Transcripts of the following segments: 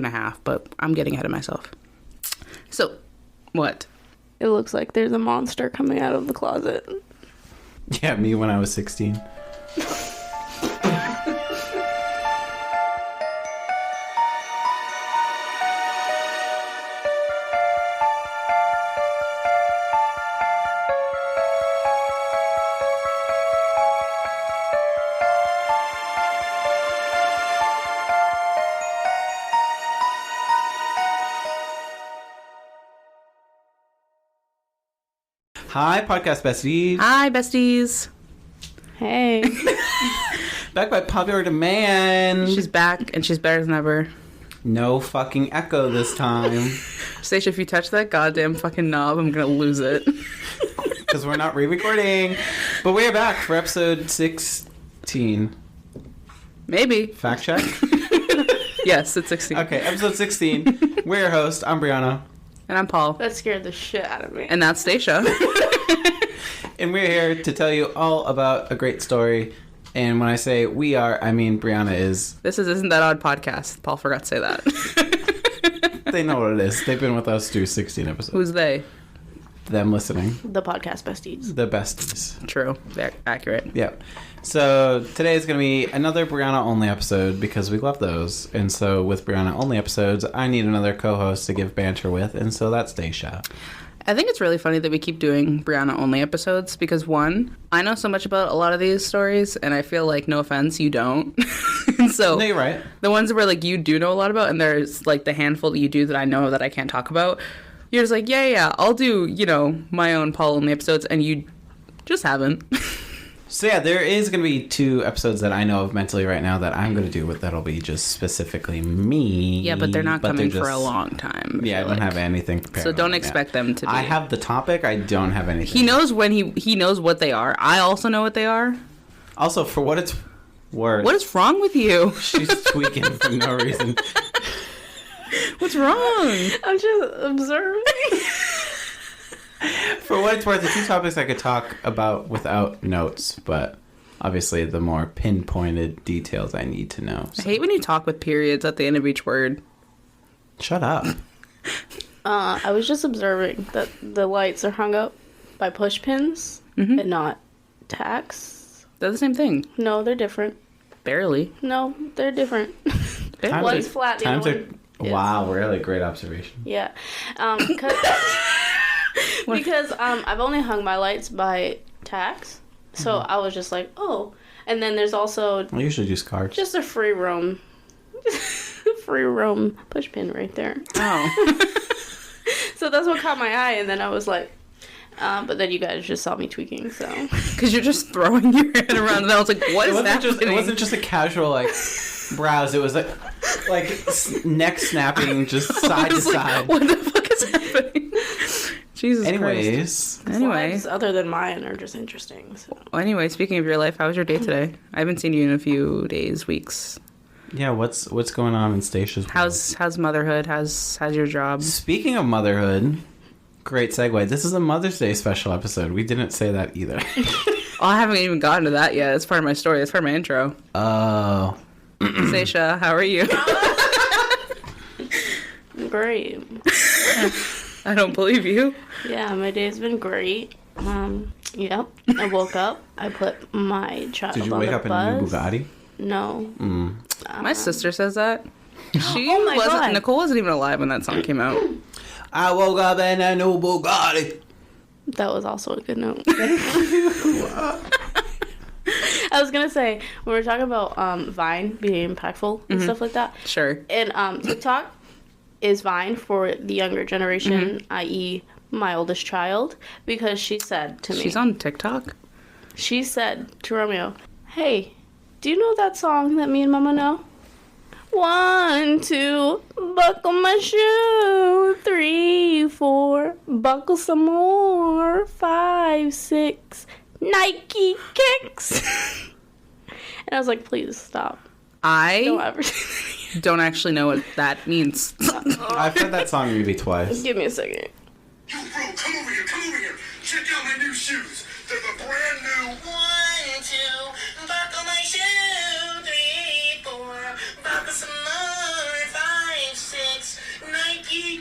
2.5, but I'm getting ahead of myself. So, what? It looks like there's a monster coming out of the closet. Yeah, me when I was 16. Hi, podcast besties. Hi, besties. Hey. Back by popular demand. She's back, and she's better than ever. No fucking echo this time. Stacia, if you touch that goddamn fucking knob, I'm gonna lose it. Because we're not re-recording. But we're back for episode 16. Maybe. Fact check? Yes, it's 16. Okay, episode 16. We're your host. I'm Breana. And I'm Paul. That scared the shit out of me. And that's Stacia. And we're here to tell you all about a great story. And when I say we are, I mean Breana is. This is Isn't That Odd podcast. Paul forgot to say that. They know what it is. They've been with us through 16 episodes. Who's they? Them listening. The podcast besties. The besties. True. Accurate. Yep. So today is going to be another Breana only episode because we love those. And so with Breana only episodes, I need another co-host to give banter with. And so that's Stacia. I think it's really funny that we keep doing Breana only episodes because, one, I know so much about a lot of these stories, and I feel like, no offense, you don't. And so No, you're right. the ones where like you do know a lot about, and there's like the handful that you do that I know that I can't talk about, you're just like, yeah, I'll do, my own Paul only episodes, and you just haven't. So yeah, there is going to be 2 episodes that I know of mentally right now that I'm going to do with that'll be just specifically me. Yeah, but they're not coming for a long time. Yeah, I don't have anything prepared. So don't expect them to be. I have the topic. I don't have anything. He knows when he knows what they are. I also know what they are. Also, for what it's worth. What is wrong with you? She's tweaking for no reason. What's wrong? I'm just observing. For what it's worth, the 2 topics I could talk about without notes, but obviously the more pinpointed details I need to know. I hate when you talk with periods at the end of each word. Shut up. I was just observing that the lights are hung up by push pins and not tacks. They're the same thing. No, they're different. Barely. No, they're different. One's flat, the other one is. Wow, really great observation. Yeah. Because I've only hung my lights by tacks, so I was just like, oh. And then there's also I usually use cards. just a free roam push pin right there. Oh. So that's what caught my eye, and then I was like, but then you guys just saw me tweaking, so. Because you're just throwing your head around, and I was like, what is happening? It wasn't just a casual, browse. It was neck snapping just side to side. What the fuck is happening? Jesus Anyways. Christ. Anyway. Slides other than mine are just interesting. So. Well, anyway, speaking of your life, how was your day today? I haven't seen you in a few days, weeks. Yeah, what's going on in Stacey's world? How's motherhood? How's your job? Speaking of motherhood, great segue. This is a Mother's Day special episode. We didn't say that either. Oh, I haven't even gotten to that yet. It's part of my story. It's part of my intro. Oh. Stacia, how are you? Great. I don't believe you. Yeah, my day's been great. Yep. I woke up. I put my child on the bus. Did you wake up in a new Bugatti? No. My sister says that. She Oh my God. Nicole wasn't even alive when that song came out. I woke up in a new Bugatti. That was also a good note. I was gonna say, when we're talking about Vine being impactful and stuff like that. Sure. And TikTok is Vine for the younger generation, i.e. my oldest child, because she said to me. She's on TikTok? She said to Romeo, hey, do you know that song that me and Mama know? 1, 2, buckle my shoe. 3, 4, buckle some more. 5, 6, Nike kicks. And I was like, please stop. Don't ever don't actually know what that means. I've heard that song maybe twice. Give me a second. Yo, bro, come over here. Check out my new shoes. They're the brand new 1, 2, buckle my shoe. 3, 4, buckle some more. 5, 6.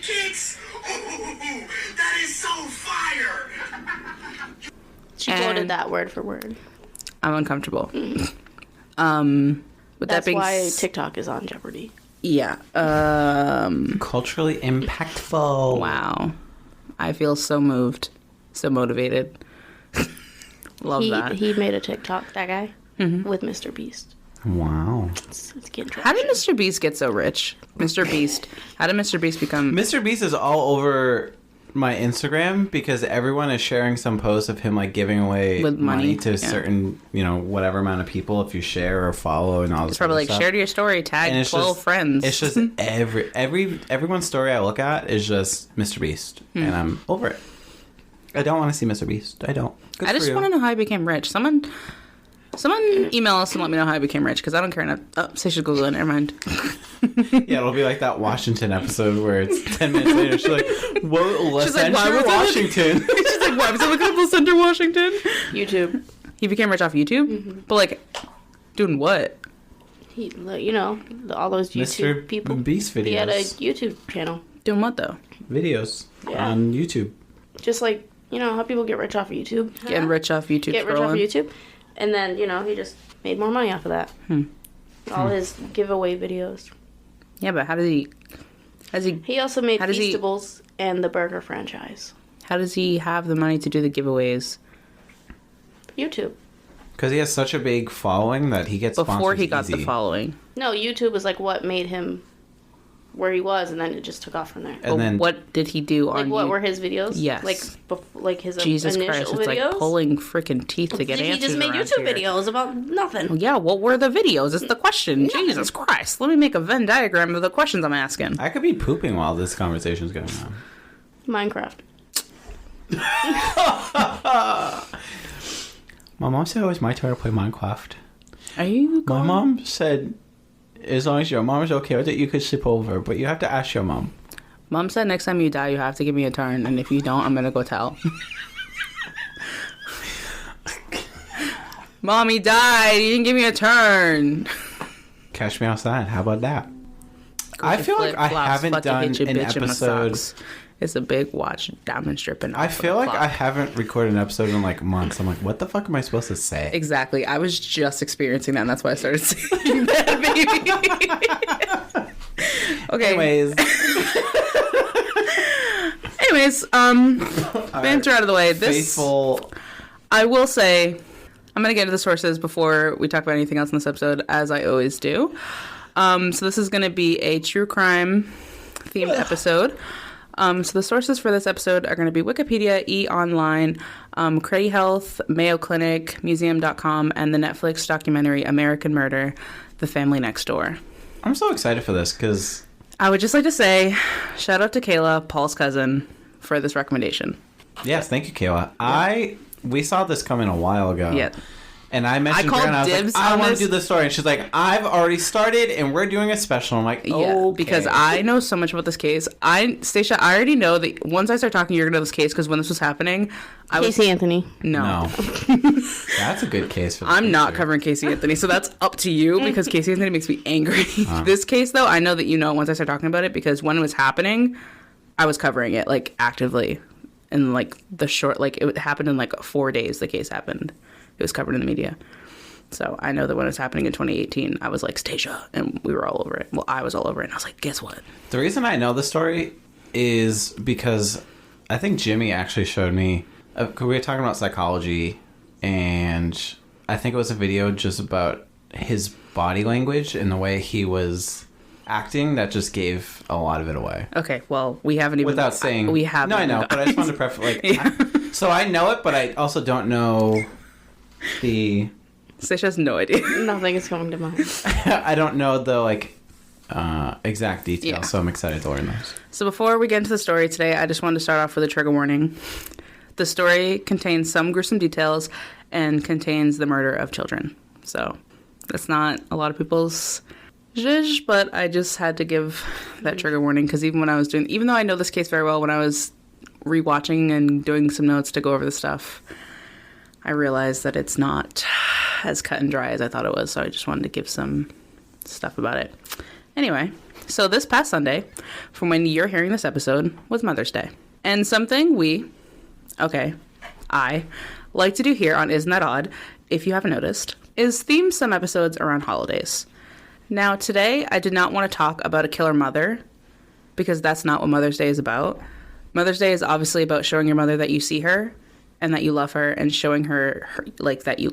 kicks. Ooh, that is so fire. She And- quoted that word for word. I'm uncomfortable. With That's that being why TikTok is on Jeopardy. yeah. Culturally impactful. Wow. I feel so moved, so motivated. Love that. He made a TikTok, that guy, with Mr. Beast. Wow. It's getting How did traction. Mr. Beast get so rich? Mr. Beast. How did Mr. Beast become? Mr. Beast is all over my Instagram because everyone is sharing some post of him like giving away With money, to yeah. certain, whatever amount of people if you share or follow and all this It's probably like stuff. share to your story, And tag it's 12 just, friends. It's just everyone's story I look at is just Mr. Beast, and I'm over it. I don't want to see Mr. Beast. I don't. Good I for just you. want to know how I became rich. Someone email us and let me know how I became rich because I don't care enough. Oh, say she's Googling. Never mind. Yeah, it'll be like that Washington episode where it's 10 minutes later. She's like, "Whoa, She's like, why was I Washington." She's like, why was I looking up Center, Washington? YouTube. He became rich off YouTube? But like, doing what? He, all those YouTube Mr. people. Beast videos. He had a YouTube channel. Doing what though? Videos Yeah. on YouTube. Just like, how people get rich off of YouTube. Getting rich off YouTube Get rich off of scrolling? YouTube. And then, he just made more money off of that. All his giveaway videos. Yeah, but how does he He also made How does he- Feastables and the burger franchise. have the money to do the giveaways YouTube. Because he has such a big following that he gets before sponsors he got the easy. following? No, YouTube was like what made him where he was, and then it just took off from there. And But then what did he do Like on what you- were his videos? Yes. Like his Jesus initial Christ, it's videos. like pulling freaking teeth to get he answers just made around YouTube here. videos about nothing. Yeah, what were the videos? It's the question. Jesus Christ. Let me make a Venn diagram of the questions I'm asking. I could be pooping while this conversation's going on. Minecraft. My mom said it was my turn to play Minecraft. Are you My going? mom said, as long as your mom is okay with it, you could sleep over, but you have to ask your mom. Mom said next time you die, you have to give me a turn, and if you don't, I'm gonna go tell. Mommy died. You didn't give me a turn. Catch me outside. How about that? I feel like I Flip-flops, haven't fucking done hit your an bitch in my episode. socks. It's a big watch diamond stripping. I feel like I haven't recorded an episode in like months. I'm like, what the fuck am I supposed to say? Exactly. I was just experiencing that, and that's why I started saying that, baby. Okay. Anyways, banter out of the way. This faithful. I will say, I'm going to get into the sources before we talk about anything else in this episode, as I always do. So this is going to be a true crime themed episode. So the sources for this episode are going to be Wikipedia, eOnline, Cray Health, Mayo Clinic, Museum.com, and the Netflix documentary American Murder, The Family Next Door. I'm so excited for this because I would just like to say, shout out to Kayla, Paul's cousin, for this recommendation. yes, thank you, Kayla. We saw this coming a while ago. Yeah. And I mentioned I called Breana, I was dibs like, I on want this. to do this story. And she's like, I've already started and we're doing a special. I'm like, Yeah, okay. because I know so much about this case. Stacia, I already know that once I start talking, you're going to know this case, because when this was happening, I was... Casey Anthony. No. That's a good case for the I'm not future. covering Casey Anthony, so that's up to you, because Casey Anthony makes me angry. This case, though, I know that you know once I start talking about it, because when it was happening, I was covering it, like, actively. And, like, it happened in, like, 4 days the case happened. It was covered in the media. So I know that when it was happening in 2018, I was like, Stacia, and we were all over it. Well, I was all over it, and I was like, guess what? The reason I know the story is because I think Jimmy actually showed me. We were talking about psychology, and I think it was a video just about his body language and the way he was acting that just gave a lot of it away. Okay, well, we haven't even... Without saying... We haven't. No, I know, but I just wanted to preface... Like, Yeah. so I know it, but I also don't know the... Stacia has no idea. Nothing is coming to mind. I don't know the, like, exact details, Yeah. so I'm excited to learn those. So before we get into the story today, I just wanted to start off with a trigger warning. The story contains some gruesome details and contains the murder of children. So that's not a lot of people's zhuzh, but I just had to give that trigger warning, because even though I know this case very well, when I was rewatching and doing some notes to go over the stuff, I realized that it's not as cut and dry as I thought it was, so I just wanted to give some stuff about it. Anyway, So this past Sunday, from when you're hearing this episode, was Mother's Day. And something I like to do here on Isn't That Odd, if you haven't noticed, is theme some episodes around holidays. Now, today, I did not want to talk about a killer mother, because that's not what Mother's Day is about. Mother's Day is obviously about showing your mother that you see her and that you love her, and showing her that you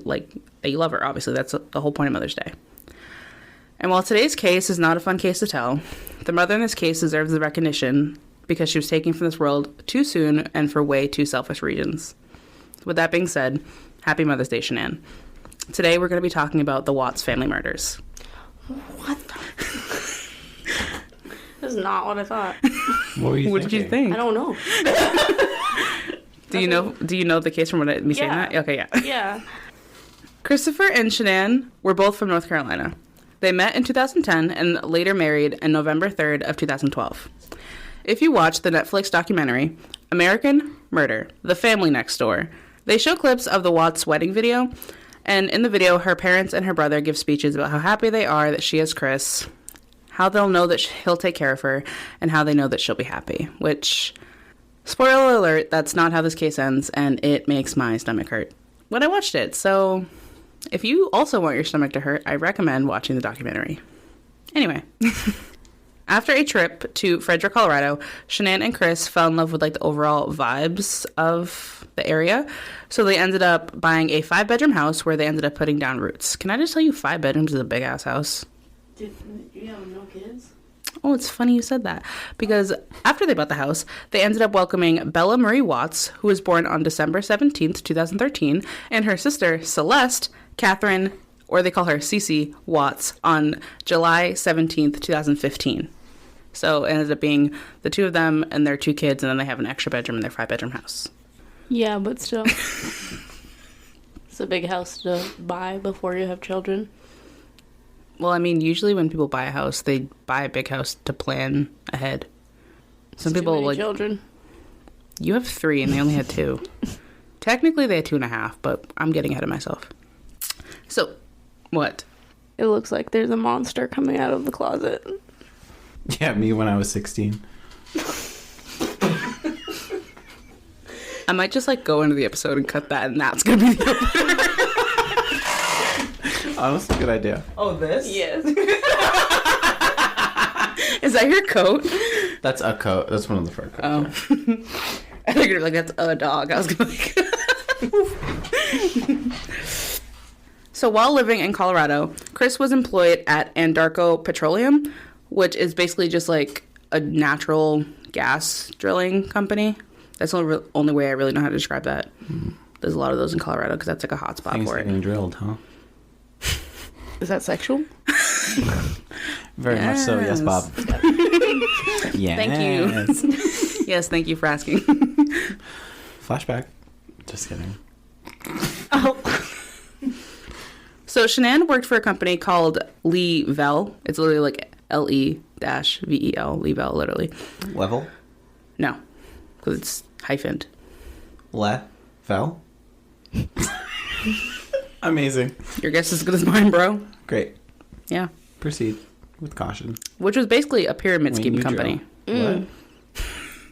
love her. Obviously, that's the whole point of Mother's Day. And while today's case is not a fun case to tell, the mother in this case deserves the recognition because she was taken from this world too soon and for way too selfish reasons. With that being said, happy Mother's Day, Shanann. Today we're going to be talking about the Watts family murders. What? That's not what I thought. What did you think? I don't know. Do you know the case from me saying that? Okay, yeah. Yeah. Christopher and Shanann were both from North Carolina. They met in 2010 and later married on November 3rd of 2012. If you watch the Netflix documentary, American Murder, The Family Next Door, they show clips of the Watts wedding video, and in the video, her parents and her brother give speeches about how happy they are that she has Chris, how they'll know that he'll take care of her, and how they know that she'll be happy, which, spoiler alert, that's not how this case ends, and it makes my stomach hurt when I watched it. So if you also want your stomach to hurt, I recommend watching the documentary. Anyway, after a trip to Frederick, Colorado, Shanann and Chris fell in love with the overall vibes of the area. So they ended up buying a 5-bedroom house where they ended up putting down roots. Can I just tell you, 5 bedrooms is a big ass house? Did you have no kids? Oh, it's funny you said that, because after they bought the house, they ended up welcoming Bella Marie Watts, who was born on December 17th, 2013, and her sister, Celeste Catherine, or they call her Cece Watts, on July 17th, 2015. So it ended up being the two of them and their 2 kids, and then they have an extra bedroom in their 5-bedroom house. Yeah, but still. It's a big house to buy before you have children. Well, I mean, usually when people buy a house, they buy a big house to plan ahead. Some people too many children. You have 3 and they only had 2. Technically, they had 2.5, but I'm getting ahead of myself. So, what? It looks like there's a monster coming out of the closet. Yeah, me when I was 16. I might just go into the episode and cut that, and that's gonna be the opener. Honestly, good idea. Oh, this? Yes. Is that your coat? That's a coat. That's one of the fur coats. Oh. I think you're that's a dog. I was gonna So while living in Colorado, Chris was employed at Anadarko Petroleum, which is basically just a natural gas drilling company. That's the only way I really know how to describe that. There's a lot of those in Colorado because that's a hot spot Things for it. getting drilled, huh? Is that sexual? Very much so, yes, Bob. Yes. Thank you. Yes, thank you for asking. Flashback. Just kidding. Oh. So Shanann worked for a company called Lee Vel. It's literally L-E-V-E-L. Lee Vel, literally. Level? No, because it's hyphened. Fell? Amazing. Your guess is as good as mine, bro. Great. Yeah. Proceed with caution. Which was basically a pyramid scheme you company. drill. What?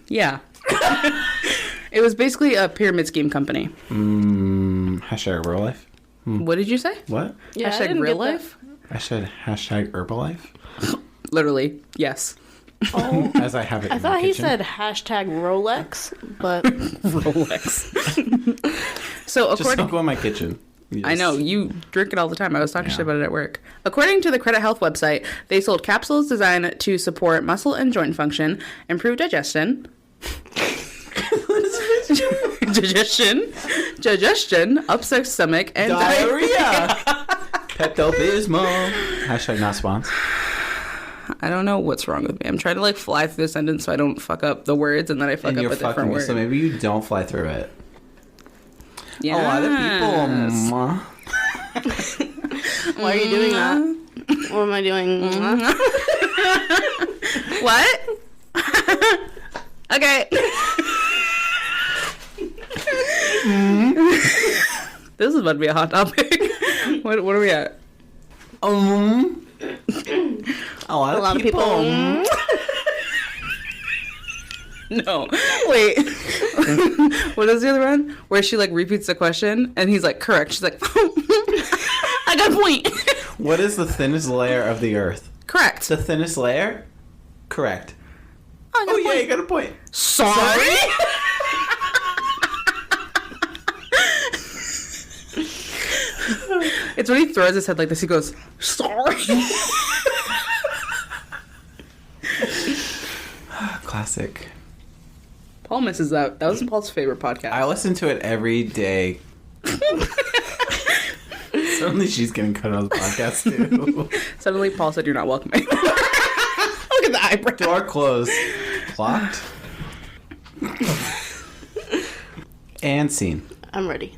Yeah. It was basically a pyramid scheme company. Hashtag real life? What did you say? What? Yeah, I Hashtag didn't real get that. life? I said hashtag Herbalife? Literally, yes. Oh. As I have it I in thought my he kitchen. said hashtag Rolex, but Rolex. So Just according... don't go in my kitchen. I know, you drink it all the time. I was talking shit about it at work. According to the Credit Health website, they sold capsules designed to support muscle and joint function, improve digestion, upset stomach, and diarrhea. Pepto-Bismol. Hashtag not sponsor. I don't know what's wrong with me. I'm trying to fly through the sentence so I don't fuck up the words and then I fuck And up you're a different fucking me, word. so maybe you don't fly through it. Yes. A lot of people. why are you doing that? What am I doing? What? Okay. This is about to be a hot topic. What are we at? A lot of people. No. Wait. What is the other one? Where she, like, repeats the question, and he's like, correct. She's like, I got a point. What is the thinnest layer of the earth? Correct. The thinnest layer? Correct. I got a Yeah, point. you got a point. Sorry? It's when he throws his head like this, he goes, sorry. Classic. Paul misses that. That was Paul's favorite podcast. I listen to it every day. Suddenly she's getting cut on the podcast too. Suddenly Paul said you're not welcome anymore. Look at the eyebrow. Door closed. Locked. And scene. I'm ready.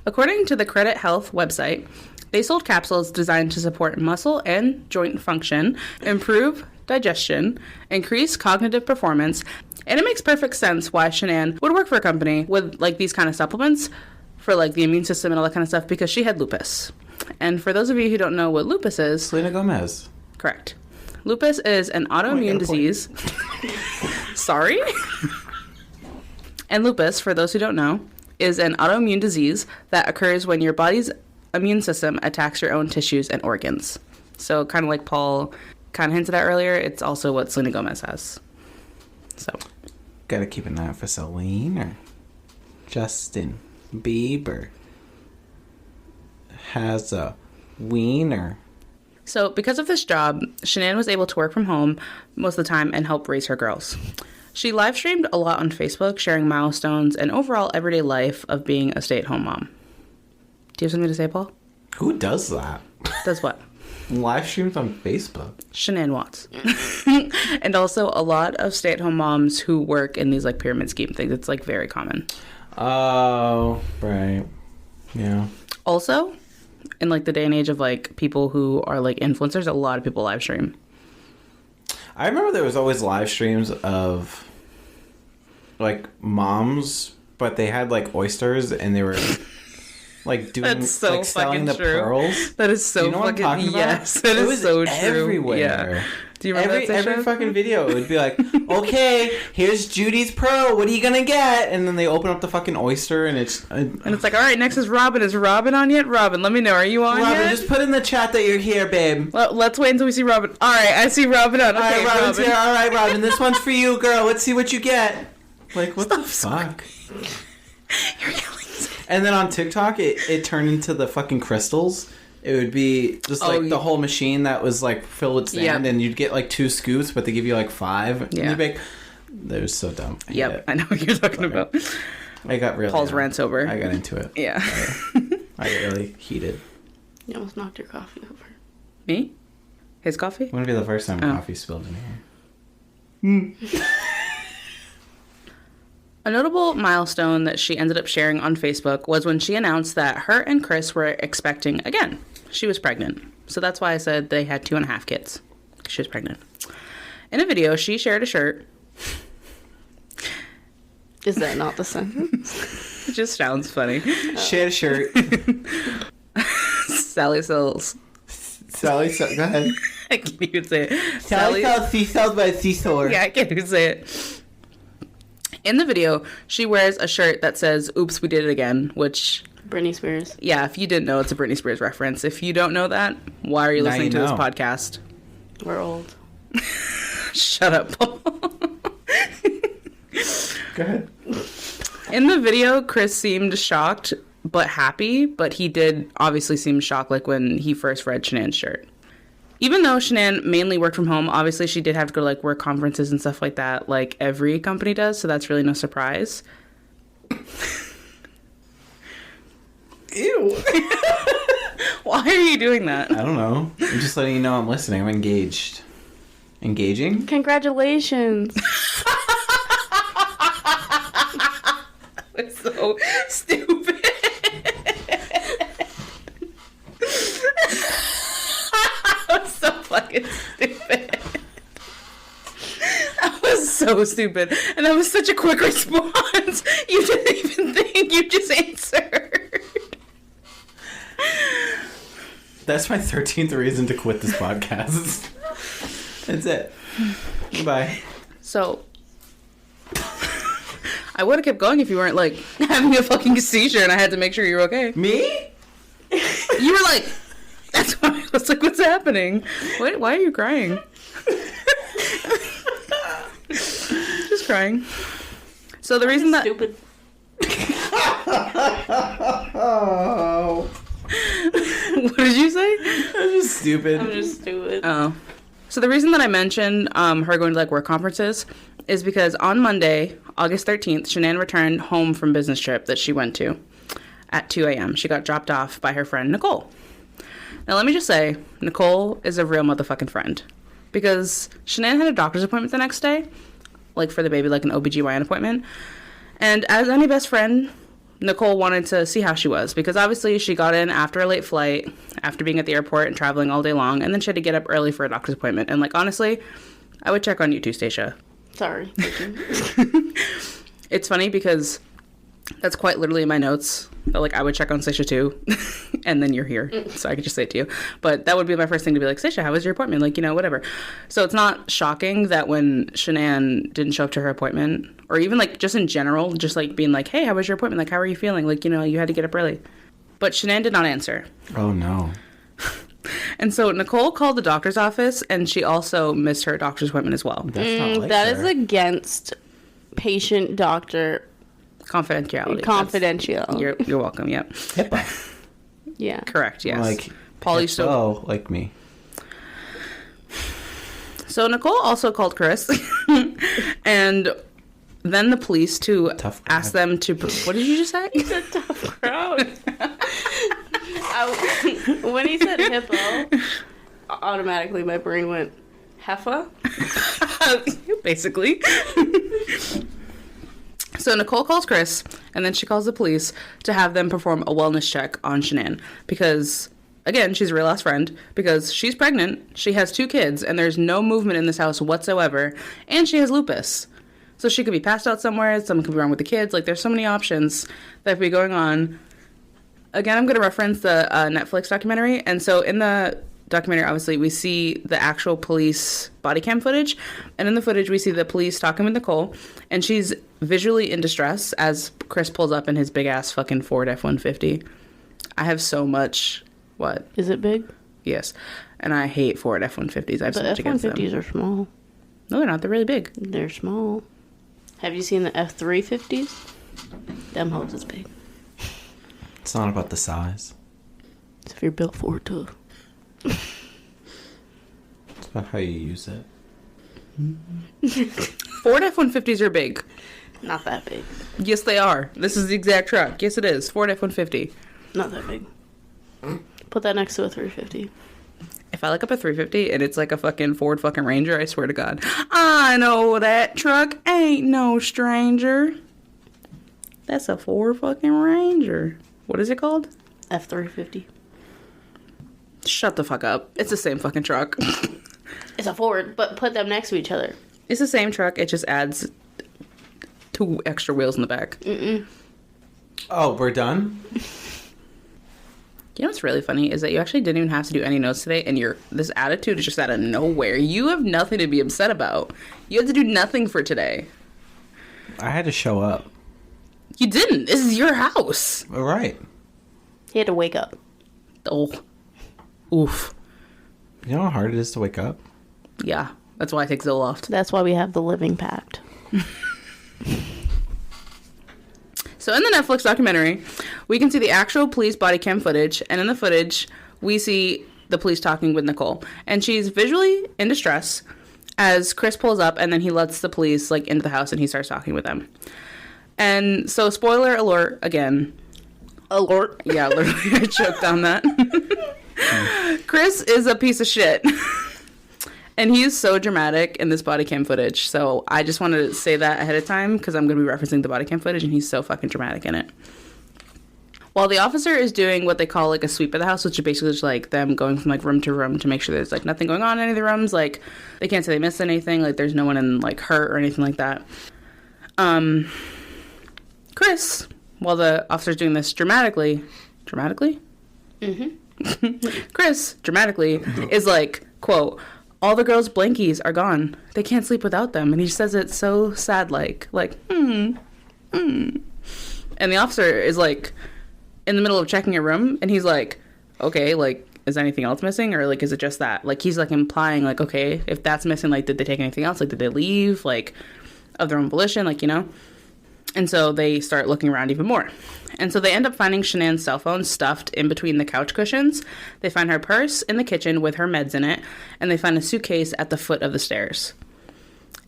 According to the Credit Health website, they sold capsules designed to support muscle and joint function, improve digestion, increase cognitive performance, and it makes perfect sense why Shanann would work for a company with like these kind of supplements for like the immune system and all that kind of stuff because she had lupus. And for those of you who don't know what lupus is, Selena Gomez. correct. Lupus is an autoimmune disease. Sorry? And lupus, for those who don't know, is an autoimmune disease that occurs when your body's immune system attacks your own tissues and organs. So kind of like Paul kind of hinted at earlier, it's also what Selena Gomez has. So, Gotta keep an eye out for Selena. Justin Bieber has a wiener. so because of this job, Shanann was able to work from home most of the time and help raise her girls. She live streamed a lot on Facebook, sharing milestones and overall everyday life of being a stay-at-home mom. Do you have something to say, Paul? Who does that? Does what? Live streams on Facebook. Shanann Watts. And also a lot of stay-at-home moms who work in these like pyramid scheme things. It's like very common. Oh, right. Yeah. Also, in like the day and age of like people who are like influencers, a lot of people live stream. I remember there was always live streams of like moms, but they had like oysters and they were like doing That's so like selling fucking the true. pearls. That is so Do you know what I'm fucking talking about? yes. That It is was so true. everywhere. Yeah. Do you remember that Every section? fucking video, it would be like, okay, here's Judy's pearl. What are you gonna get? And then they open up the fucking oyster, and it's And it's like, all right, next is Robin. Is Robin on yet? Robin, let me know. Are you on Robin. yet? Just put in the chat that you're here, babe. Well, let's wait until we see Robin. All right, I see Robin on. All Okay, right, Robin's Robin. here. All right, Robin. This one's for you, girl. Let's see what you get. Like, what the fuck? You're yelling. And then on TikTok, it turned into the fucking crystals. It would be just like the whole machine that was like filled with sand, and you'd get like 2 scoops, but they give you like 5. Yeah. And you'd be like, they're so dumb. I hate Yep, it. I know what you're talking about. I got really. Paul's rant's over. I got into it. Yeah. I got really heated. You almost knocked your coffee over. Me? His coffee? Wouldn't be the first time Oh. coffee spilled in here. A notable milestone that she ended up sharing on Facebook was when she announced that her and Chris were expecting again. She was pregnant. So that's why I said they had 2.5 kids. She was pregnant. In a video, she shared a shirt. Is that not the sentence? It just sounds funny. Share a shirt. Sally sells. Sally, go ahead. I can't even say it. Sally sells seashells by the seashore. Yeah, I can't even say it. In the video, she wears a shirt that says, "Oops, we did it again," which, Britney Spears. yeah, if you didn't know, it's a Britney Spears reference. If you don't know that, why are you Now listening you to this know. podcast? We're old. Shut up, Paul. Go ahead. In the video, Chris seemed shocked but happy, but he did obviously seem shocked like when he first read Shanann's shirt. Even though Shanann mainly worked from home, obviously she did have to go to like work conferences and stuff like that, like every company does, so that's really no surprise. Ew. Why are you doing that? I don't know. I'm just letting you know I'm listening. I'm engaged. Engaging? Congratulations. It's so stupid. That was so fucking stupid. That was so stupid. And that was such a quick response. You didn't even think, you just answered. That's my 13th reason to quit this podcast. That's it. Goodbye. So, I would have kept going if you weren't, like, having a fucking seizure and I had to make sure you were okay. Me? You were like, that's why I was like, what's happening? Why are you crying? Just crying. So the reason that... Stupid. Oh. What did you say? I'm just stupid. I'm just stupid. Oh. So the reason that I mentioned her going to, like, work conferences is because on Monday, August 13th, Shanann returned home from business trip that she went to at 2 a.m. She got dropped off by her friend, Nicole. Now, let me just say, Nicole is a real motherfucking friend. Because Shanann had a doctor's appointment the next day, like, for the baby, like an OBGYN appointment. And as any best friend, Nicole wanted to see how she was. Because obviously she got in after a late flight, after being at the airport and traveling all day long, and then she had to get up early for a doctor's appointment. And, like, honestly, I would check on you too, Stacia. Sorry. It's funny because that's quite literally in my notes. Like, I would check on Stacia too, and then you're here, so I could just say it to you. But that would be my first thing to be like, Stacia, how was your appointment? Like, you know, whatever. So it's not shocking that when Shanann didn't show up to her appointment, or even, like, just in general, just, like, being like, hey, how was your appointment? Like, how are you feeling? Like, you know, you had to get up early. But Shanann did not answer. Oh, no. And so Nicole called the doctor's office, and she also missed her doctor's appointment as well. That's not like That her. is against patient-doctor Confidentiality. confidential. You're welcome, yep. HIPAA. Yeah. Correct, yes. Like, Polly so like me. So Nicole also called Chris, and then the police to Tough crowd. ask them to... What did you just say? It's a tough crowd. When he said hippo, automatically my brain went, heifer? Basically. So Nicole calls Chris, and then she calls the police to have them perform a wellness check on Shanann. Because, again, she's a real ass friend. Because she's pregnant, she has 2 kids, and there's no movement in this house whatsoever. And she has lupus. So she could be passed out somewhere, something could be wrong with the kids. Like, there's so many options that could be going on. Again, I'm going to reference the Netflix documentary. And so in the documentary, obviously, we see the actual police body cam footage. And in the footage, we see the police talking with Nicole. And she's visually in distress as Chris pulls up in his big-ass fucking Ford F-150. I have so much... What? Is it big? Yes. And I hate Ford F-150s. I have so The much against them. F-150s are small. No, they're not. They're really big. They're small. Have you seen the F-350s? Them hoes is big. It's not about the size. It's if you're built for it too. It's about how you use it. Ford F-150s are big. Not that big. Yes, they are. This is the exact truck. Yes, it is. Ford F-150. Not that big. Put that next to a 350. If I look up a 350 and it's like a fucking Ford fucking Ranger, I swear to God, I know that truck ain't no stranger. That's a Ford fucking Ranger. What is it called? F-350. Shut the fuck up. It's the same fucking truck. It's a Ford, but put them next to each other. It's the same truck. It just adds 2 extra wheels in the back. Oh, we're done? You know what's really funny is that you actually didn't even have to do any notes today, and this attitude is just out of nowhere. You have nothing to be upset about. You had to do nothing for today. I had to show up. You didn't. This is your house. All right. He had to wake up. Oh. Oof. You know how hard it is to wake up? Yeah. That's why I take Zoloft. That's why we have the living pact. So in the Netflix documentary, we can see the actual police body cam footage, and in the footage, we see the police talking with Nicole. And she's visually in distress as Chris pulls up, and then he lets the police, like, into the house, and he starts talking with them. And so, spoiler alert, again. Alert. Yeah, literally, I choked on that. Chris is a piece of shit. And he is so dramatic in this body cam footage. So I just wanted to say that ahead of time because I'm going to be referencing the body cam footage, and he's so fucking dramatic in it. While the officer is doing what they call, like, a sweep of the house, which is basically just, like, them going from, like, room to room to make sure there's, like, nothing going on in any of the rooms. Like, they can't say they missed anything. Like, there's no one in, like, hurt or anything like that. Chris, while the officer's doing this dramatically? Mm-hmm. Chris, dramatically, is like, quote, all the girls' blankies are gone. They can't sleep without them. And he says it so sad, like, And the officer is, like, in the middle of checking a room, and he's like, okay, like, is anything else missing? Or, like, is it just that? Like, he's, like, implying, like, okay, if that's missing, like, did they take anything else? Like, did they leave, like, of their own volition? Like, you know? And so they start looking around even more. And so they end up finding Shanann's cell phone stuffed in between the couch cushions. They find her purse in the kitchen with her meds in it. And they find a suitcase at the foot of the stairs.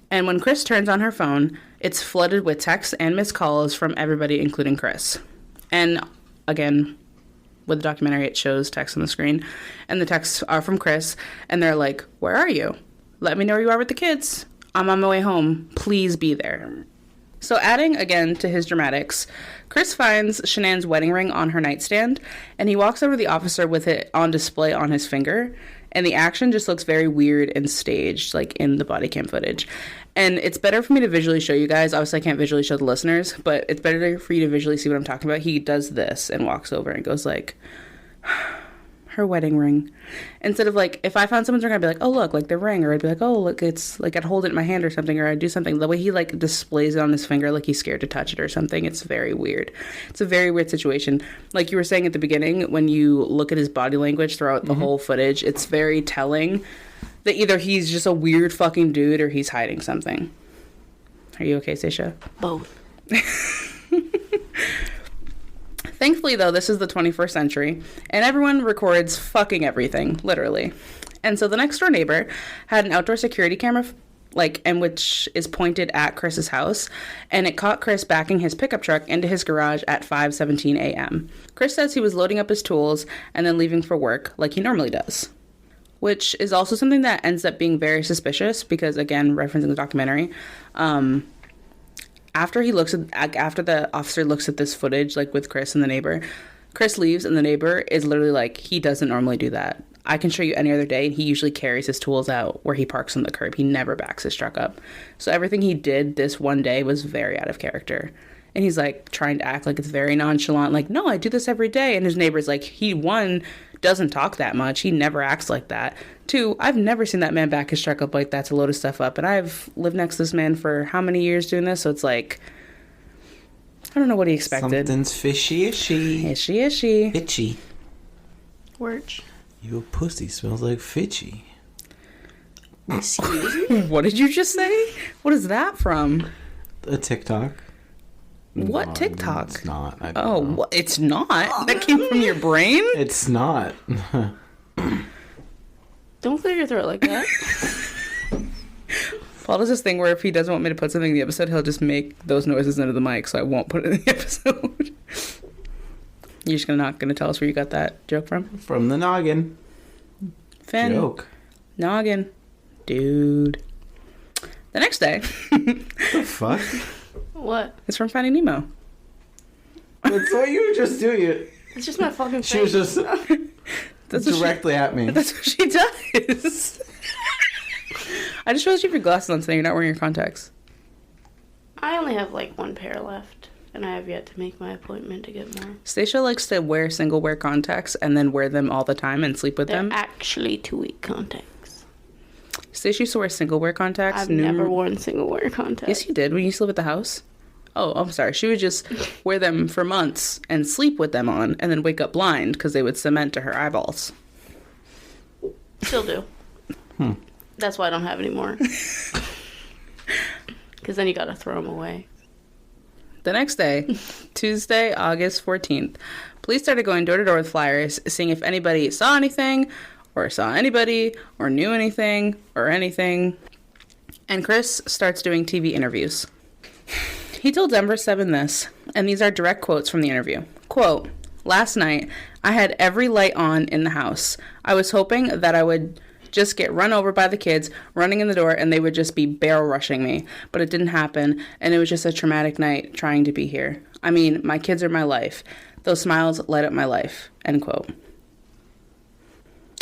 And when Chris turns on her phone, it's flooded with texts and missed calls from everybody, including Chris. And again, with the documentary, it shows texts on the screen. And the texts are from Chris. And they're like, where are you? Let me know where you are with the kids. I'm on my way home. Please be there. So adding again to his dramatics, Chris finds Shanann's wedding ring on her nightstand, and he walks over to the officer with it on display on his finger, and the action just looks very weird and staged, like in the body cam footage. And it's better for me to visually show you guys. Obviously, I can't visually show the listeners, but it's better for you to visually see what I'm talking about. He does this and walks over and goes like, her wedding ring. Instead of like, if I found someone's ring, I'd be like, oh, look, like the ring. Or I'd be like, oh, look, it's like I'd hold it in my hand or something, or I'd do something. The way he like displays it on his finger, like he's scared to touch it or something. It's very weird. It's a very weird situation. Like you were saying at the beginning, when you look at his body language throughout the whole footage, it's very telling that either he's just a weird fucking dude or he's hiding something. Are you okay, Seisha? Both. Thankfully, though, this is the 21st century, and everyone records fucking everything, literally. And so the next door neighbor had an outdoor security camera, and which is pointed at Chris's house, and it caught Chris backing his pickup truck into his garage at 5:17 a.m. Chris says he was loading up his tools and then leaving for work, like he normally does. Which is also something that ends up being very suspicious, because, again, referencing the documentary, after the officer looks at this footage, like with Chris and the neighbor, Chris leaves and the neighbor is literally like, he doesn't normally do that. I can show you any other day, and he usually carries his tools out where he parks on the curb. He never backs his truck up. So everything he did this one day was very out of character. And he's like trying to act like it's very nonchalant, like, no, I do this every day. And his neighbor's like, he, one, doesn't talk that much. He never acts like that. Two, I've never seen that man back his truck up like that to load his stuff up. And I've lived next to this man for how many years doing this? So it's like, I don't know what he expected. Something's fishy-ishy. Ishy. Itchy. Worch. Your pussy smells like fishy. Excuse me? What did you just say? What is that from? A TikTok. What No, TikTok? It's not. I Oh, don't know. what? It's not? That came from your brain? It's not. Don't clear your throat like that. Paul does this thing where if he doesn't want me to put something in the episode, he'll just make those noises into the mic, so I won't put it in the episode. You're just not gonna tell us where you got that joke from? From the noggin. Finn. Joke. Noggin. Dude. The next day. The fuck? What? It's from Finding Nemo. That's what you were just doing. It's just my fucking face. She was just That's what directly at me. That's what she does. I just realized you have your glasses on today. You're not wearing your contacts. I only have like one pair left, and I have yet to make my appointment to get more. Stacia likes to wear single-wear contacts and then wear them all the time and sleep with They're them. actually 2-week contacts. Stacia used to wear single-wear contacts. I've never worn single-wear contacts. Yes, you did when you used to live at the house. Oh, I'm sorry. She would just wear them for months and sleep with them on and then wake up blind because they would cement to her eyeballs. Still do. That's why I don't have any more. Because then you gotta throw them away. The next day, Tuesday, August 14th, police started going door to door with flyers, seeing if anybody saw anything, or saw anybody, or knew anything, or anything. And Chris starts doing TV interviews. He told Denver 7 this, and these are direct quotes from the interview. Quote, "Last night, I had every light on in the house. I was hoping that I would just get run over by the kids running in the door and they would just be barrel rushing me. But it didn't happen, and it was just a traumatic night trying to be here. I mean, my kids are my life. Those smiles light up my life." End quote.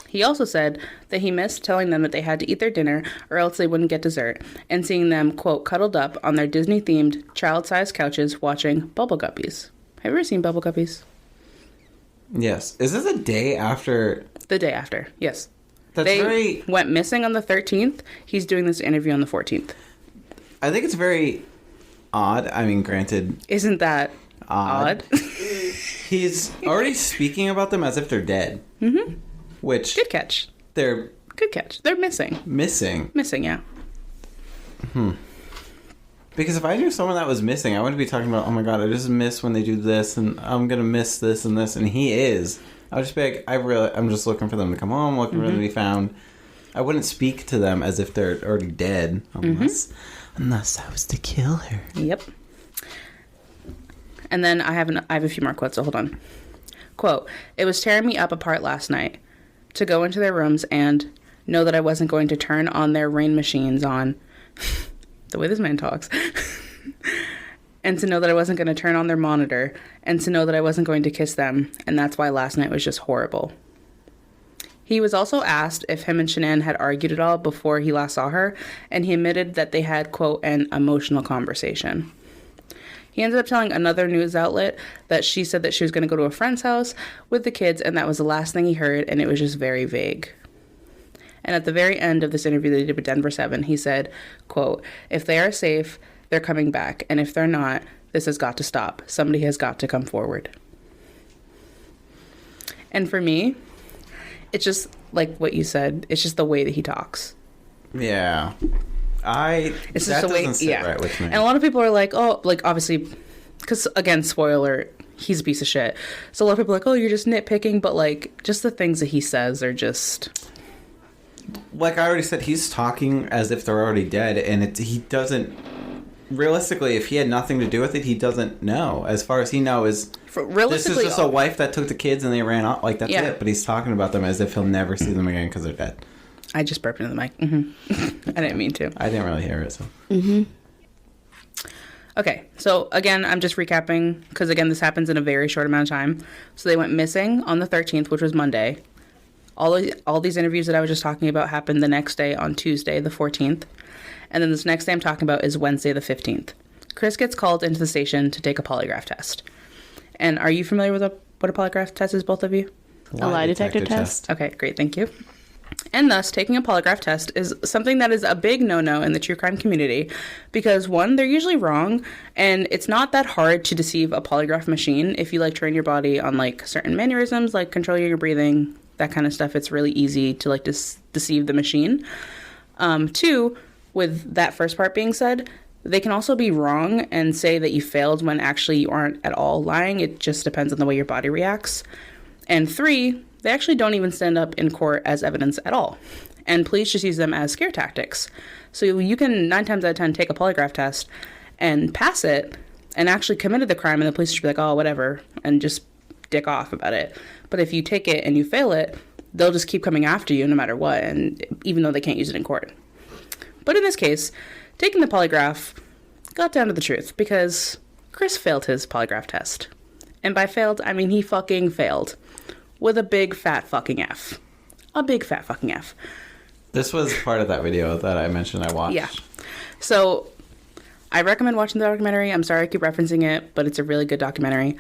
He also said that he missed telling them that they had to eat their dinner or else they wouldn't get dessert, and seeing them, quote, cuddled up on their Disney-themed, child-sized couches watching Bubble Guppies. Have you ever seen Bubble Guppies? Yes. Is this a day after? The day after, yes. They went missing on the 13th. He's doing this interview on the 14th. I think it's very odd. I mean, granted... Isn't that odd? He's already speaking about them as if they're dead. Mm-hmm. Which... Good catch. They're... Good catch. They're missing. Missing? Missing, yeah. Because if I knew someone that was missing, I wouldn't be talking about, oh my god, I just miss when they do this, and I'm gonna miss this and this, and he is. I would just be like, I'm just looking for them to come home, looking for them to be found. I wouldn't speak to them as if they're already dead, unless I was to kill her. Yep. And then I have a few more quotes, so hold on. Quote, "It was tearing me up apart last night to go into their rooms and know that I wasn't going to turn on their rain machines on." The way this man talks. "And to know that I wasn't going to turn on their monitor, and to know that I wasn't going to kiss them, and that's why last night was just horrible." He was also asked if him and Shanann had argued at all before he last saw her, and he admitted that they had, quote, "an emotional conversation." He ended up telling another news outlet that she said that she was going to go to a friend's house with the kids, and that was the last thing he heard, and it was just very vague. And at the very end of this interview that he did with Denver 7, he said, quote, "If they are safe, they're coming back. And if they're not, this has got to stop. Somebody has got to come forward." And for me, it's just like what you said. It's just the way that he talks. Yeah. It's just that the way, doesn't sit right with me. And a lot of people are like, oh, like obviously, because again, spoiler, he's a piece of shit. So a lot of people are like, oh, you're just nitpicking. But like, just the things that he says are just... Like I already said, he's talking as if they're already dead, and he doesn't... Realistically, if he had nothing to do with it, he doesn't know. As far as he knows, this is just a wife that took the kids and they ran off. Like, that's it. But he's talking about them as if he'll never see them again because they're dead. I just burped into the mic. Mm-hmm. I didn't mean to. I didn't really hear it, so... Mm-hmm. Okay, so again, I'm just recapping, because again, this happens in a very short amount of time. So they went missing on the 13th, which was Monday. All these interviews that I was just talking about happened the next day on Tuesday, the 14th. And then this next day I'm talking about is Wednesday, the 15th. Chris gets called into the station to take a polygraph test. And are you familiar with what a polygraph test is, both of you? A lie detector test. Okay, great, thank you. And thus, taking a polygraph test is something that is a big no-no in the true crime community because, one, they're usually wrong, and it's not that hard to deceive a polygraph machine if you, like, train your body on, like, certain mannerisms, like controlling your breathing, that kind of stuff. It's really easy to, like, deceive the machine. Two, with that first part being said, they can also be wrong and say that you failed when actually you aren't at all lying. It just depends on the way your body reacts. And three, they actually don't even stand up in court as evidence at all. And police just use them as scare tactics. So you can 9 times out of 10 take a polygraph test and pass it and actually committed the crime, and the police should be like, oh, whatever, and just dick off about it. But if you take it and you fail it, they'll just keep coming after you no matter what, and even though they can't use it in court. But in this case, taking the polygraph got down to the truth because Chris failed his polygraph test. And by failed, I mean he fucking failed. With a big fat fucking F. A big fat fucking F. This was part of that video that I mentioned I watched. Yeah. So, I recommend watching the documentary. I'm sorry I keep referencing it, but it's a really good documentary.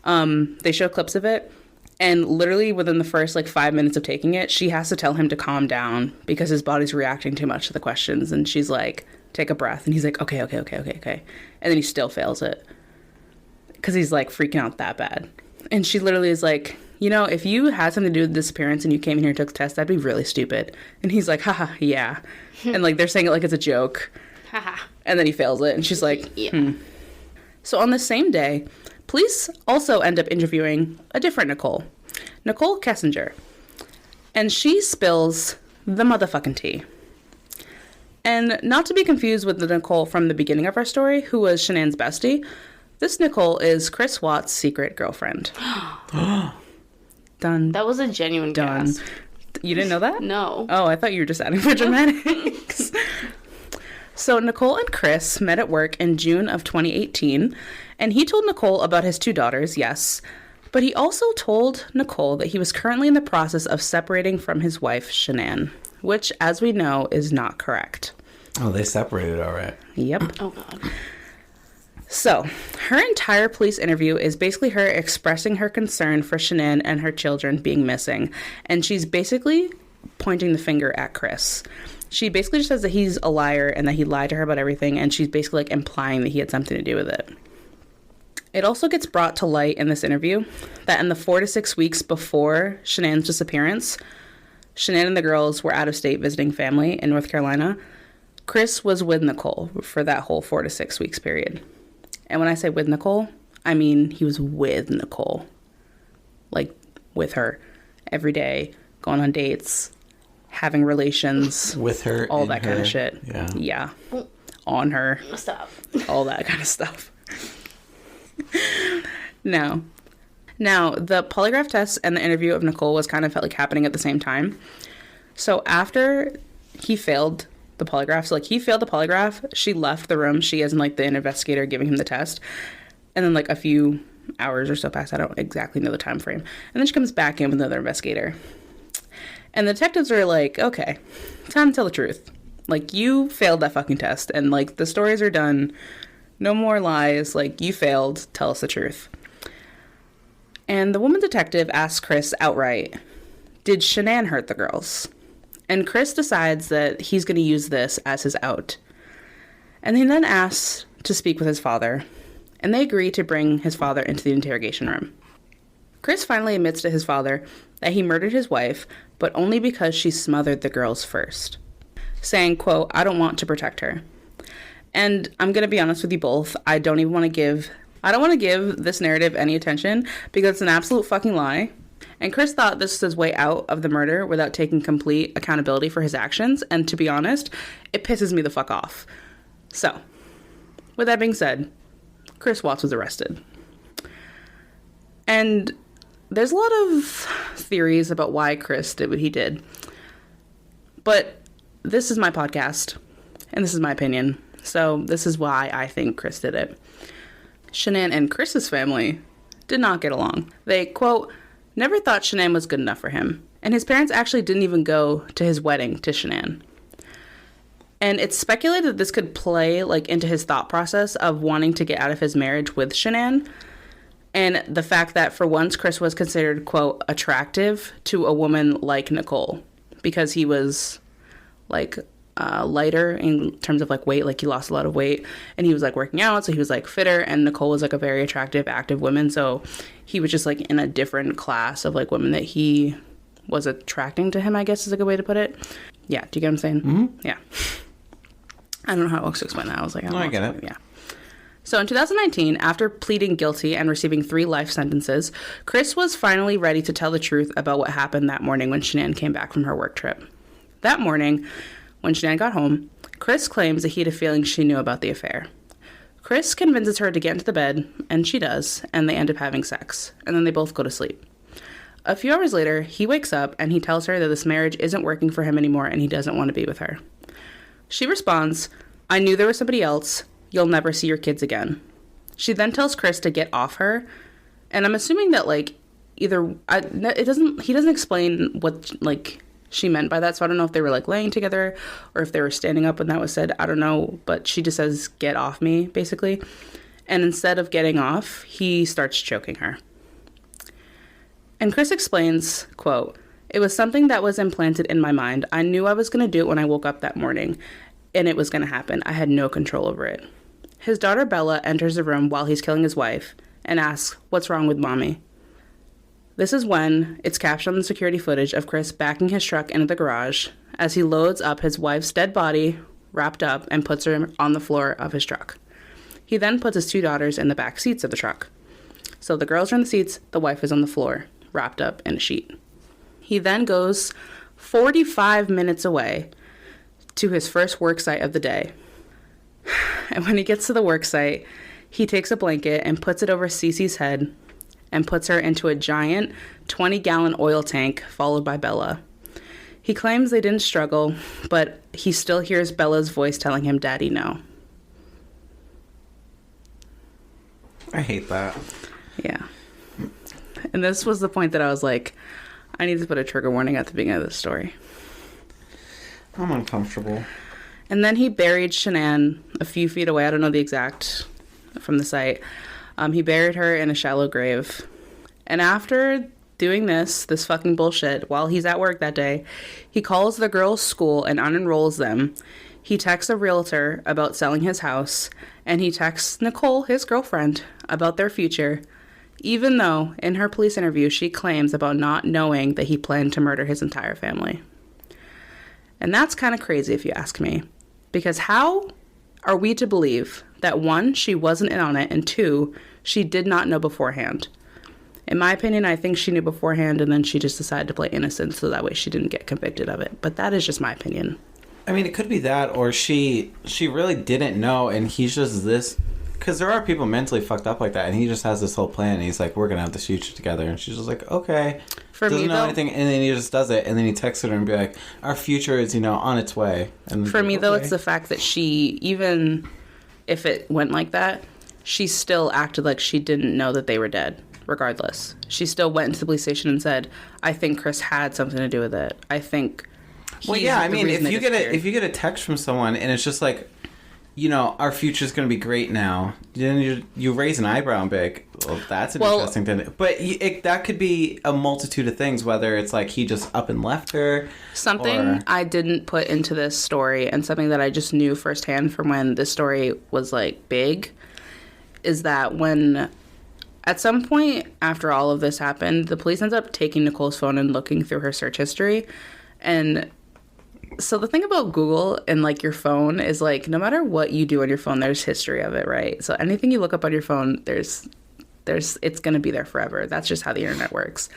They show clips of it, and literally within the first, 5 minutes of taking it, she has to tell him to calm down because his body's reacting too much to the questions, and she's like, take a breath, and he's like, okay. And then he still fails it because he's, freaking out that bad. And she literally is like, if you had something to do with the disappearance and you came in here and took the test, that'd be really stupid. And he's like, haha, yeah. And, they're saying it like it's a joke. Haha. And then he fails it, and she's like, yeah. So on the same day, police also end up interviewing a different Nicole Kessinger. And she spills the motherfucking tea. And not to be confused with the Nicole from the beginning of our story, who was Shanann's bestie, this Nicole is Chris Watts' secret girlfriend. Done. That was a genuine Done. gasp. You didn't know that? No. Oh, I thought you were just adding for dramatics. So Nicole and Chris met at work in June of 2018, and he told Nicole about his 2 daughters, yes, but he also told Nicole that he was currently in the process of separating from his wife, Shanann, which, as we know, is not correct. Oh, they separated all right. Yep. Oh, God. So, her entire police interview is basically her expressing her concern for Shanann and her children being missing. And she's basically pointing the finger at Chris. She basically just says that he's a liar and that he lied to her about everything, and she's basically like implying that he had something to do with it. It also gets brought to light in this interview that in the 4 to 6 weeks before Shanann's disappearance, Shanann and the girls were out of state visiting family in North Carolina. Chris was with Nicole for that whole 4 to 6 weeks period. And when I say with Nicole, I mean he was with Nicole. Like, with her every day, going on dates, having relations. With her. All that kind of shit. Yeah. On her. Stop. All that kind of stuff. Now, the polygraph test and the interview of Nicole was kind of felt like happening at the same time. So after he failed the polygraph, so like he failed the polygraph, she left the room, she as in like the investigator giving him the test, and then like a few hours or so passed, I don't exactly know the time frame, and then she comes back in with another investigator. And the detectives are like, okay, time to tell the truth. Like, you failed that fucking test, and like the stories are done. No more lies. Like, you failed. Tell us the truth. And the woman detective asks Chris outright, did Shanann hurt the girls? And Chris decides that he's going to use this as his out. And he then asks to speak with his father, and they agree to bring his father into the interrogation room. Chris finally admits to his father that he murdered his wife, but only because she smothered the girls first, saying, quote, I don't want to protect her. And I'm going to be honest with you both, I don't want to give this narrative any attention because it's an absolute fucking lie. And Chris thought this was his way out of the murder without taking complete accountability for his actions. And to be honest, it pisses me the fuck off. So, with that being said, Chris Watts was arrested. And there's a lot of theories about why Chris did what he did. But this is my podcast, and this is my opinion. So this is why I think Chris did it. Shanann and Chris's family did not get along. They, quote, never thought Shanann was good enough for him. And his parents actually didn't even go to his wedding to Shanann. And it's speculated that this could play like into his thought process of wanting to get out of his marriage with Shanann. And the fact that for once Chris was considered, quote, attractive to a woman like Nicole. Because he was like lighter in terms of like weight, like he lost a lot of weight. And he was like working out, so he was like fitter. And Nicole was like a very attractive, active woman. So he was just like in a different class of like women that he was attracting to him, I guess is a good way to put it. Yeah, do you get what I'm saying? Mm-hmm. Yeah. I don't know how else to explain that. I was like, I get it. Yeah. So in 2019, after pleading guilty and receiving 3 life sentences, Chris was finally ready to tell the truth about what happened that morning when Shanann came back from her work trip. That morning, when Shanann got home, Chris claims that he had a feeling she knew about the affair. Chris convinces her to get into the bed, and she does, and they end up having sex, and then they both go to sleep. A few hours later, he wakes up and he tells her that this marriage isn't working for him anymore and he doesn't want to be with her. She responds, I knew there was somebody else. You'll never see your kids again. She then tells Chris to get off her, and I'm assuming that like he doesn't explain what like she meant by that, so I don't know if they were like laying together or if they were standing up when that was said. I don't know, but she just says get off me basically, and instead of getting off, he starts choking her. And Chris explains, quote, it was something that was implanted in my mind. I knew I was going to do it when I woke up that morning, and it was going to happen. I had no control over it. His daughter Bella enters the room while he's killing his wife and asks, what's wrong with mommy? This is when it's captured on the security footage of Chris backing his truck into the garage as he loads up his wife's dead body, wrapped up, and puts her on the floor of his truck. He then puts his 2 daughters in the back seats of the truck. So the girls are in the seats, the wife is on the floor, wrapped up in a sheet. He then goes 45 minutes away to his first work site of the day. And when he gets to the work site, he takes a blanket and puts it over Cece's head and puts her into a giant 20-gallon oil tank, followed by Bella. He claims they didn't struggle, but he still hears Bella's voice telling him, Daddy, no. I hate that. Yeah. And this was the point that I was like, I need to put a trigger warning at the beginning of this story. I'm uncomfortable. And then he buried Shanann a few feet away. I don't know the exact from the site. He buried her in a shallow grave. And after doing this fucking bullshit while he's at work that day. He calls the girls' school and unenrolls them. He texts a realtor about selling his house, and he texts Nicole, his girlfriend, about their future, even though in her police interview she claims about not knowing that he planned to murder his entire family. And that's kind of crazy if you ask me, because how are we to believe that, one, she wasn't in on it, and two, she did not know beforehand? In my opinion, I think she knew beforehand, and then she just decided to play innocent so that way she didn't get convicted of it. But that is just my opinion. I mean, it could be that, or she really didn't know, and he's just this... Because there are people mentally fucked up like that, and he just has this whole plan, and he's like, we're going to have this future together. And she's just like, okay. For doesn't me, know though, anything, and then he just does it, and then he texts her and be like, our future is, on its way. And for me, though, okay. it's the fact that she, even if it went like that, she still acted like she didn't know that they were dead, regardless. She still went into the police station and said, I think Chris had something to do with it. I think Well, he's yeah, I the mean, reason if they disappeared. you get a text from someone and it's just like, our future's going to be great now, then you raise an eyebrow and be like, well, that's an interesting thing. But that could be a multitude of things, whether it's like he just up and left her. Something I didn't put into this story, and something that I just knew firsthand from when this story was like big, is that when at some point after all of this happened, the police ends up taking Nicole's phone and looking through her search history. And so the thing about Google and like your phone is like, no matter what you do on your phone, there's history of it, right? So anything you look up on your phone, it's going to be there forever. That's just how the internet works.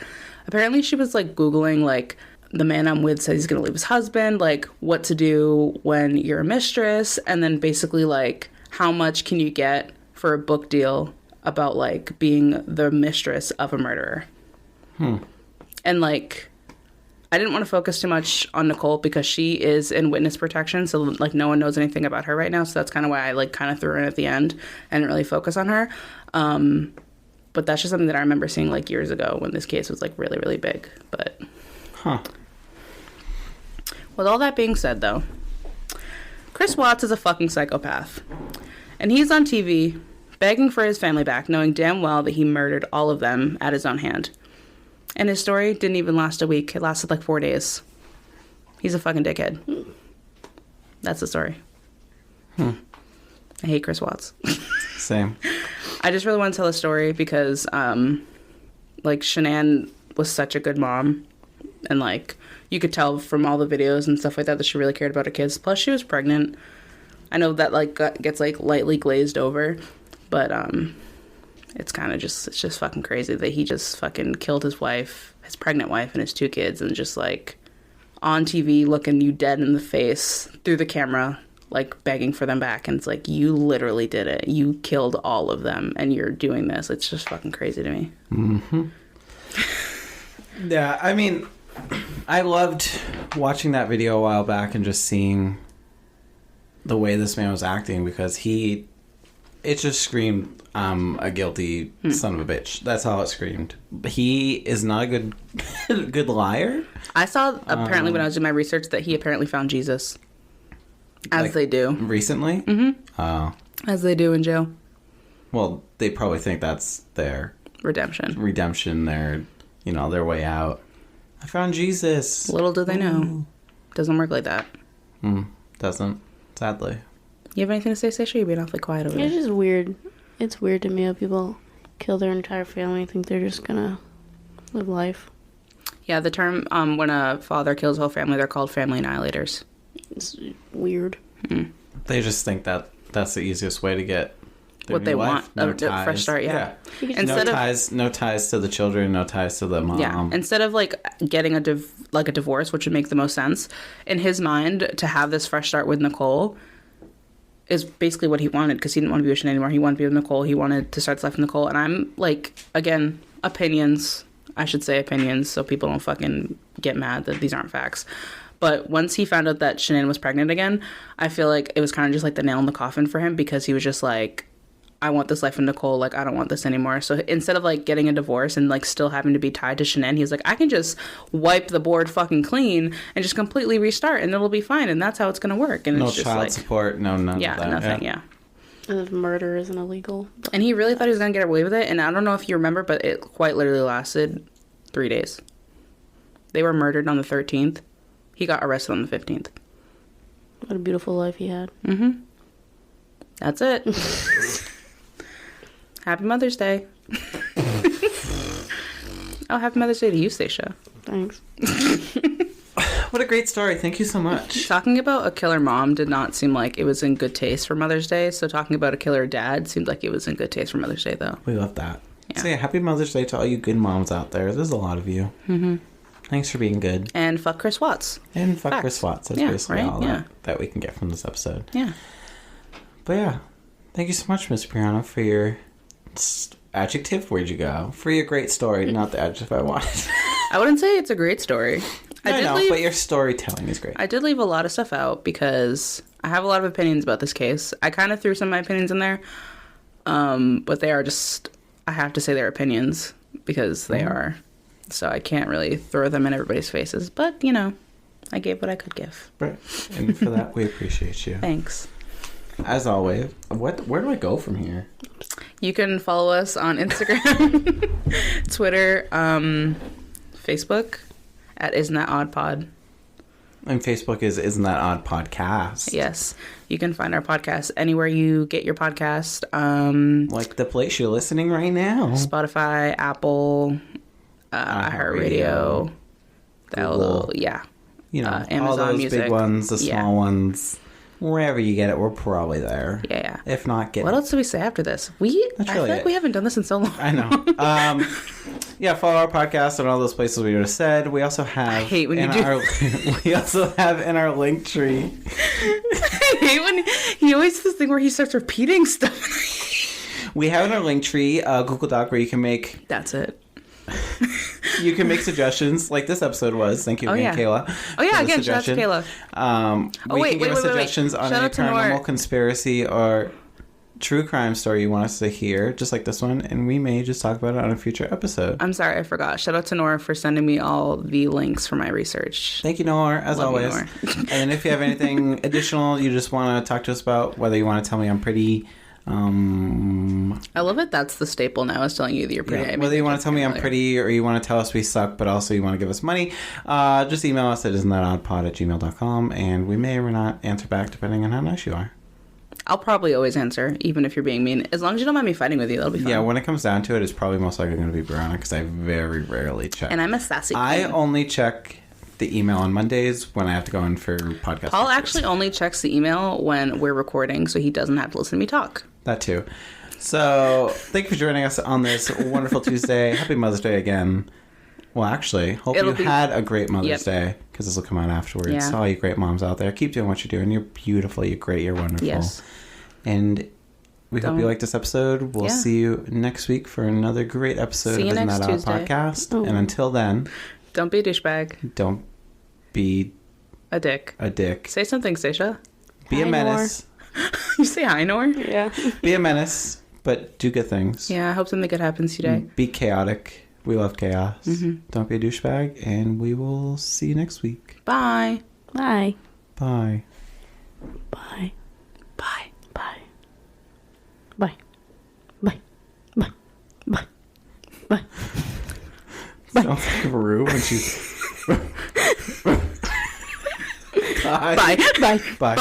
Apparently she was like Googling like, the man I'm with said he's going to leave his husband, like what to do when you're a mistress, and then basically like how much can you get for a book deal about like being the mistress of a murderer. And like, I didn't want to focus too much on Nicole because she is in witness protection, so like no one knows anything about her right now, so that's kind of why I like kind of threw her in at the end and didn't really focus on her. But that's just something that I remember seeing like years ago when this case was like really, really big. But with all that being said, though, Chris Watts is a fucking psychopath, and he's on TV begging for his family back, knowing damn well that he murdered all of them at his own hand. And his story didn't even last a week. It lasted like 4 days. He's a fucking dickhead. That's the story. I hate Chris Watts. Same. I just really want to tell a story because, like, Shanann was such a good mom. And, like, you could tell from all the videos and stuff like that she really cared about her kids. Plus, she was pregnant. I know that, like, gets, like, lightly glazed over. But, it's kind of just, it's just fucking crazy that he just fucking killed his wife, his pregnant wife, and his 2 kids, and just, like, on TV looking you dead in the face through the camera, like, begging for them back. And it's like, you literally did it. You killed all of them, and you're doing this. It's just fucking crazy to me. Mm-hmm. Yeah, I mean, I loved watching that video a while back and just seeing the way this man was acting, because it just screamed, a guilty son of a bitch. That's all it screamed. He is not a good liar. I saw, apparently, when I was doing my research, that he apparently found Jesus. As Like, they do. Recently? Mm-hmm. Oh. As they do in jail. Well, they probably think that's their Redemption, their way out. I found Jesus. Little do they know. Doesn't work like that. Doesn't. Sadly. You have anything to say, Sasha? You're being awfully quiet over there. It's just weird. It's weird to me how people kill their entire family and think they're just gonna live life. Yeah, the term, when a father kills a whole family, they're called family annihilators. It's weird. They just think that that's the easiest way to get their What new they life. want. A fresh start, yeah. Instead No ties to the children, no ties to the mom. Yeah, instead of, like, getting a divorce, which would make the most sense, in his mind, to have this fresh start with Nicole is basically what he wanted, because he didn't want to be with Shanann anymore. He wanted to be with Nicole. He wanted to start his life with Nicole. And I'm, like, again, opinions. I should say opinions so people don't fucking get mad that these aren't facts. But once he found out that Shanann was pregnant again, I feel like it was kind of just like the nail in the coffin for him, because he was just like, I want this life with Nicole. Like, I don't want this anymore. So instead of, like, getting a divorce and, like, still having to be tied to Shanann, he's like, I can just wipe the board fucking clean and just completely restart, and it'll be fine. And that's how it's going to work. And No it's just child like, support, none of that. Yeah, nothing, yeah. And if murder isn't illegal. And he really thought he was going to get away with it. And I don't know if you remember, but it quite literally lasted 3 days. They were murdered on the 13th. He got arrested on the 15th. What a beautiful life he had. Mm-hmm. That's it. Happy Mother's Day. Oh, happy Mother's Day to you, Stacia. Thanks. What a great story. Thank you so much. Talking about a killer mom did not seem like it was in good taste for Mother's Day. So talking about a killer dad seemed like it was in good taste for Mother's Day, though. We love that. Yeah. So yeah, happy Mother's Day to all you good moms out there. There's a lot of you. Mm-hmm. Thanks for being good. And fuck Chris Watts. And fuck Facts. Chris Watts. That's Yeah, basically right? all Yeah. that we can get from this episode. Yeah. But yeah, thank you so much, Miss Breana, for your adjective. Where'd you go? For your great story, not the adjective I wanted. I wouldn't say it's a great story. I know, but your storytelling is great. I did leave a lot of stuff out because I have a lot of opinions about this case. I kind of threw some of my opinions in there, but they are just, I have to say they're opinions because they are. So I can't really throw them in everybody's faces. But, you know, I gave what I could give. Right. And for that, we appreciate you. Thanks. As always, where do I go from here? You can follow us on Instagram, Twitter, Facebook at isntthatoddpod. And Facebook is Isn't That Odd Podcast. Yes. You can find our podcast anywhere you get your podcast. Like the place you're listening right now. Spotify, Apple, iHeartRadio. Google. Yeah. You know, all Amazon those Music. big ones, the Yeah. small ones. Wherever you get it, we're probably there. Yeah. If not, get What else do we say after this? I feel really like it. we haven't done this in so long. I know. Yeah, follow our podcast on all those places we just said. We also have. I hate when you do. We also have in our link tree. I hate when he always does this thing where he starts repeating stuff. We have in our link tree a Google Doc where you can make That's it. suggestions, like this episode was. Thank you again, Kayla. Oh yeah, for the again, shout out to suggestion. Kayla. We can give us suggestions on Shout any out to Nor. paranormal conspiracy or true crime story you want us to hear, just like this one, and we may just talk about it on a future episode. I'm sorry, I forgot. Shout out to Nora for sending me all the links for my research. Thank you, Noah, as Love you, always. Nora. And if you have anything additional you just want to talk to us about, whether you want to tell me I'm pretty, I love it. That's the staple now. Is telling you that you're pretty. yeah, whether you want to tell me I'm pretty or you want to tell us we suck, but also you want to give us money, just email us at isntthatoddpod@gmail.com, and we may or may not answer back depending on how nice you are. I'll probably always answer, even if you're being mean. As long as you don't mind me fighting with you, that'll be fine. Yeah, when it comes down to it, it's probably most likely going to be Breana because I very rarely check. And I'm a sassy queen. I only check the email on Mondays when I have to go in for podcast. Paul pictures. actually only checks the email when we're recording, so he doesn't have to listen to me talk. That too. So, thank you for joining us on this wonderful Tuesday. Happy Mother's Day again. Well, actually, hope you had a great Mother's Day, because this will come out afterwards. Yeah. All you great moms out there, keep doing what you're doing. You're beautiful, you're great, you're wonderful. Yes. And we hope you like this episode. We'll see you next week for another great episode See you of Isn't next That Odd Tuesday. Podcast. Oh. And until then, Don't be a douchebag. don't be A dick. a dick. Say something, Stacia. Be a Hi, menace. You say hi, Nor? Yeah. Be a menace, but do good things. Yeah, I hope something good happens today. Be chaotic. We love chaos. Mm-hmm. Don't be a douchebag, and we will see you next week. Bye. Bye. Bye. Bye. Bye. Bye. Bye. Bye. Bye. Bye. Bye. Sounds like Rue when she's. Bye. Bye. Bye. Bye.